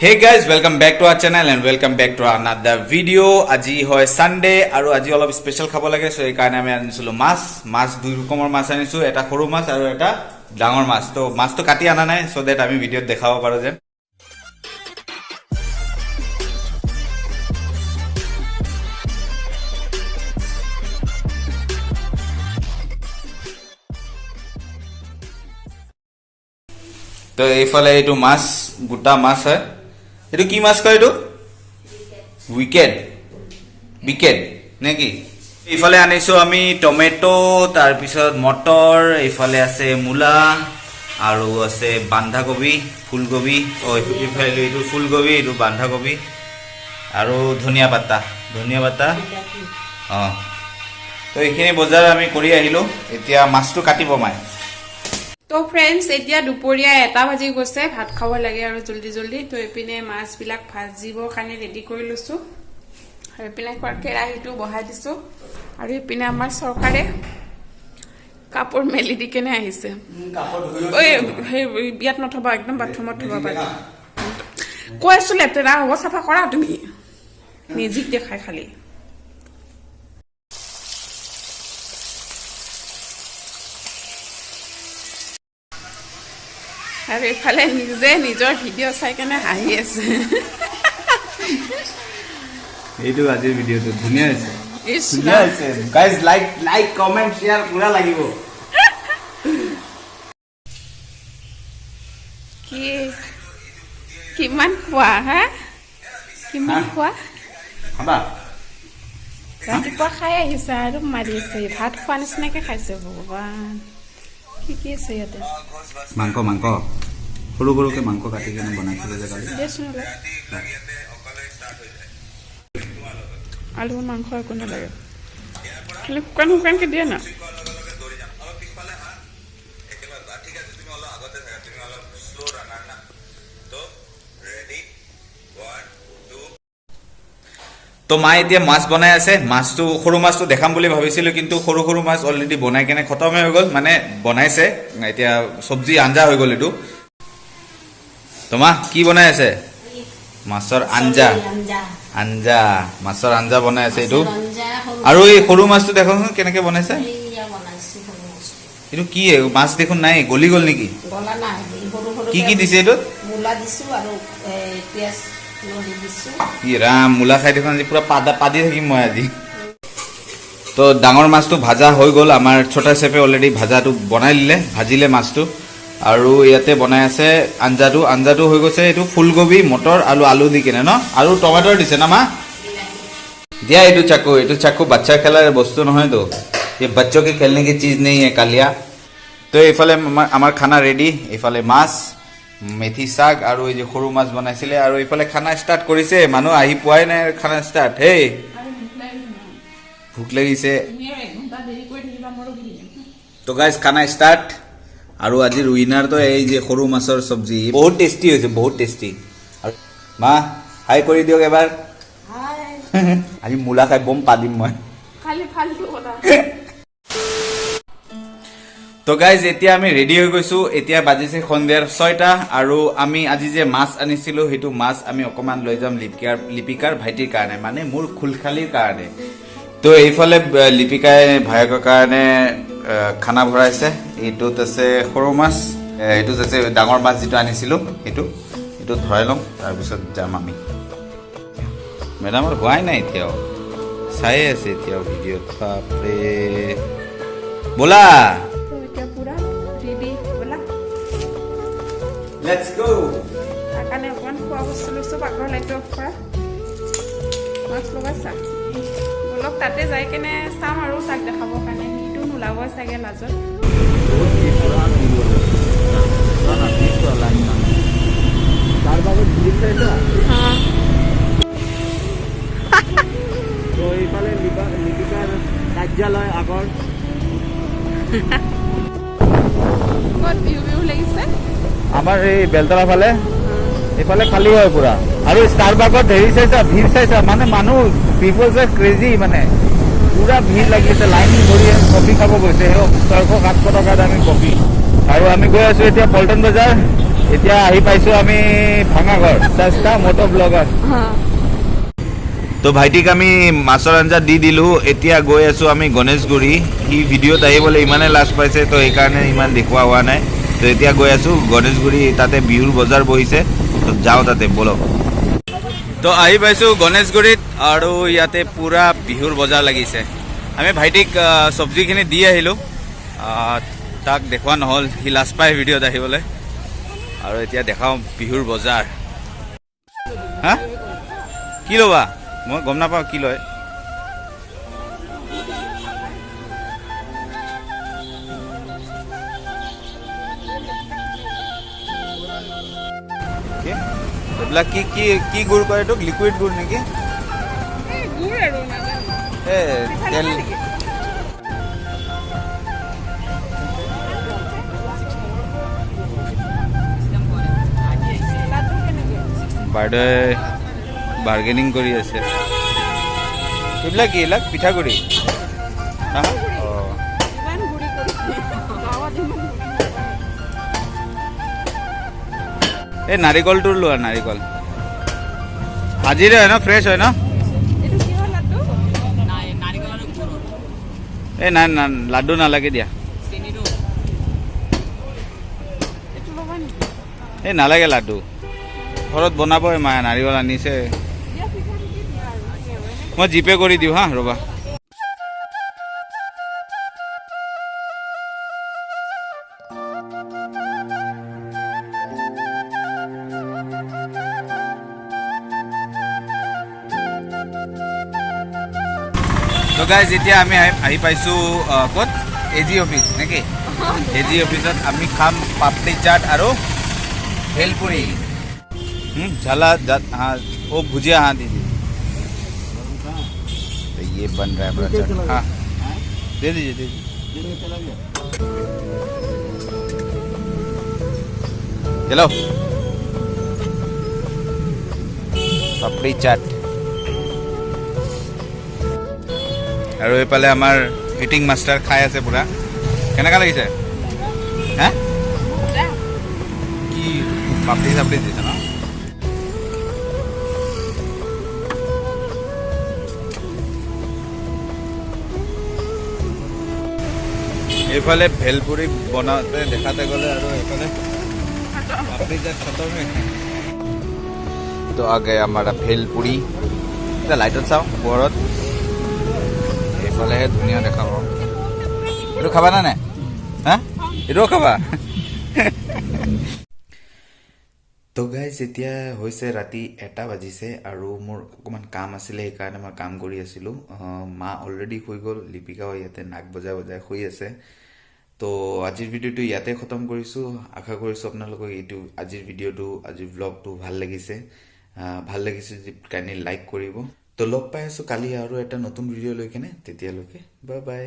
Hey guys, welcome back to our channel and welcome back to another video. Aji hoy Sunday aru aji olop special khabo lage so ei karone ami anisulu mas dui rokomor mas anisu eta khoru mas aru eta dangor mas to kati ana nai so that ami video dekhabo paro je. তো এইফালে এইটো মাছ গোটা মাছ হয় এটো কি মাছ কয় এটো wicket নেকি এইফালে আনিছো আমি টমেটো তাৰ পিছত মটৰ এইফালে আছে মূলা আৰু আছে বন্ধাকবি ফুলকবি এইফালে এইটো ফুলকবি এইটো বন্ধাকবি আৰু ধনিয়া পাতা তো এইখিনি বজাৰ আমি কৰি আহিলো এতিয়া মাছটো কাটিব মাই তো ফ্ৰেন্ডস এতিয়া দুপৰীয়া 1 বাজি গৈছে ভাত খাব লাগে আৰু জলদি তো এপিনে মাছ বিলাক ভাজিব কাৰণে ৰেডি কৰি লৈছো আৰু এপিনে কেৰাহীটো বহাই দিছো আৰু এপিনে আমাৰ চৰকাৰে কাপোৰ মেলি দি কেনে আহিছে ঐ হে বিয়াত নথবা একদম বাথৰুমত থবা পাৰি কৈছো লেতেৰা হ'ব চাফা কৰা তুমি মিউজিক দেখাই খালি আৰু এফালে নিজৰ ভিডিঅ' চাই কেনে হাঁহি আছে এইটো আজিৰ ভিডিঅ'টো ধুনীয়া হৈছে গাইজ লাইক কমেন্ট শেয়াৰ পুৰা লাগিব কিমান খোৱা হা কিমান খোৱা খাবা ৰাতিপুৱা খাই আহিছে আৰু মাৰি আছে ভাত খোৱা নিচিনাকে খাইছে ভগৱান কি আছে ইয়াতে মাংস সৰু সৰুকে মাংস কাটি কেনে বনাইছিলে যে কালি আলু মাংস একো নালাগে খালি শুকানকে দিয়ে না তো মা এতিয়া মাছ বনাই আছে মাছটো সৰু মাছটো দেখাম বুলি ভাবিছিলো কিন্তু সৰু মাছ অলৰেডি বনাই কেনে খতম হৈ গ'ল মানে বনাইছে এতিয়া সবজি আঞ্জা হৈ গ'ল এটো তোমা কি বনাই আছে মাছৰ আঞ্জা বনাই আছে এটো আৰু এই সৰু মাছটো দেখোন কেনেকে বনাইছে এটো কি মাছ দেখোন নাই গলি গল নেকি গলা নাই কি দিছে এটো মুলা দিছো আৰু পিয়াজ ৰাম মূলা খাই দেখোন আজি পুৰা পাদি থাকিম মই আজি তো ডাঙৰ মাছটো ভাজা হৈ গ'ল আমাৰ ছোটা চেপে অলৰেডি ভাজিলে মাছটো আৰু ইয়াতে বনাই আছে আঞ্জাটো হৈ গৈছে এইটো ফুলকবি মটৰ আৰু আলু দি কেনে ন আৰু টমেটৰ দিছে না মা দিয়া এইটো চাকু বাচ্চা খেলাৰ বস্তু নহয় তো ये बच्चों के खेलने की चीज नहीं है कालिया तो এইফালে আমাৰ খানা ৰেডি এইফালে মাছ মেথি শাক আৰু এই যে সৰু মাছ বনাইছিলে আৰু এইফালে খানা ষ্টাৰ্ট কৰিছে মানুহ আহি পোৱাই নাই খানা ষ্টাৰ্ট হে ভুক লাগিছে তো গাইজ খানা ষ্টাৰ্ট আৰু আজি উইনাৰ তো এই যে সৰু মাছৰ চব্জি বহুত টেষ্টি হৈছে বহুত টেষ্টি আৰু মা হাই কৰি দিয়ক এবাৰ আজি মূলা খাই বম পাদিম মই খালি ফালতু কথা তো গাইজ এতিয়া আমি ৰেডি হৈ গৈছো এতিয়া বাজিছে সন্ধিয়াৰ 6টা আৰু আমি আজি যে মাছ আনিছিলো হেতু মাছ আমি অকমান লৈ যাম লিপিকাৰ ভাইটিৰ কাৰণে মানে মোৰ খুলখালিৰ কাৰণে তো এইফালে লিপিকাই ভাইকৰ কাৰণে খানা ভৰাইছে এইটোত আছে সৰু মাছ এইটোত আছে ডাঙৰ মাছ যেটো আনিছিলো এইটো ধৰাই লম তাৰ পিছত যাম আমি মেডামৰ হোৱাই নাই এতিয়াও চাই আছে এতিয়াও ভিডিঅ'ত বাপৰে বলা Let's go. Akane one khua bostulu sob agor light off kora. Mas logasa. Bolok tate jai kene sam aru sak dekhabo kane hitu nulabo sage lazot. Dar bago dhiri chailo. Ha. To ei pale lipikar kajyaloy agor. Kot view লাগিছে আমাৰ এই বেলতলা ফালে এফালে খালি হয় পুৰা আৰু ষ্টাৰবাকত হেৰি চাইছা ভিৰ চাইছা মানে মানুহ পিপলছ আৰ ক্ৰেজি মানে পুৰা ভিৰ লাগিছে লাইন ধৰি কফি খাব গৈছে 600-700 টকা দামী কফি আৰু আমি গৈ আছো এতিয়া পল্টন বজাৰ এতিয়া আহি পাইছো আমি ভাঙাঘৰ সস্তা মটো ব্লগাৰ তো ভাইটিক আমি মাছৰ আঞ্জা দি দিলোঁ এতিয়া গৈ আছোঁ আমি গণেশগুৰি সি ভিডিঅ'ত আহিবলৈ ইমানে লাজ পাইছে তো সেইকাৰণে ইমান দেখুওৱা হোৱা নাই তো এতিয়া গৈ আছোঁ গণেশগুৰি তাতে বিহুৰ বজাৰ বহিছে তো যাওঁ তাতে বলক তো আহি পাইছোঁ গণেশগুৰিত আৰু ইয়াতে পূৰা বিহুৰ বজাৰ লাগিছে আমি ভাইটিক চব্জিখিনি দি আহিলোঁ তাক দেখুওৱা নহ'ল সি লাজ পায় ভিডিঅ'ত আহিবলৈ আৰু এতিয়া দেখাওঁ বিহুৰ বজাৰ হা কি ল'বা মই গম নাপাওঁ কি লয় এইবিলাক কি কি কি গুড় কয় এইটোক লিকুইড গুড় নেকি তেল বাইদেৱে বাৰ্গেনিং কৰি আছে এইবিলাক কি এইবিলাক পিঠাগুড়ি এই নাৰিকলটো লোৱা নাৰিকল আজিৰে হয় ন ফ্ৰেছ হয় ন এই নাই লাডু নালাগে দিয়া এই নালাগে লাডু ঘৰত বনাবই মায়ে নাৰিকল আনিছে মই জিপে কৰি দিওঁ হা ৰ'বা তো গাইজ এতিয়া আমি আহি পাইছোঁ ক'ত এজি অফিচ নেকি এজি অফিচত আমি খাম পাপৰি চাট আৰু ভেলপুৰি झाला हाँ वो भुजिया हाँ दीदी तो ये बन रहा है बड़ा चाट हाँ दे दीजिए दे दीजिए चलो पापड़ी चाट আৰু এইফালে আমাৰ ইটিং মাষ্টাৰ খাই আছে পুৰা কেনেকুৱা লাগিছে হা কি পাপড়ি চাপড়ি দিছে ন এইফালে ভেলপুৰি বনাওঁতে দেখাতে গ'লে আৰু এইফালে পাপড়ি চাট খতমে তো আগে আমাৰ ভেলপুৰি এতিয়া লাইটত চাওঁ ওপৰত এইফালেহে ধুনীয়া দেখা পাওঁ এইটো খাবা নে নাই হা এইটোও খাবা তো গাইজ এতিয়া হৈছে ৰাতি 1টা বাজিছে আৰু মোৰ অকণমান কাম আছিলে সেইকাৰণে মই কাম কৰি আছিলোঁ মা অলৰেডি শুই গ'ল লিপিকাও ইয়াতে নাক বজাই বজাই শুই আছে তো আজিৰ ভিডিঅ'টো ইয়াতে খতম কৰিছোঁ আশা কৰিছোঁ আপোনালোকক এইটো আজিৰ ভিডিঅ'টো আজিৰ ব্লগটো ভাল লাগিছে যদি কাইণ্ডলি লাইক কৰিব তো লগ পাই আছোঁ কালি আৰু এটা নতুন ভিডিঅ' লৈ কেনে তেতিয়ালৈকে বাই বাই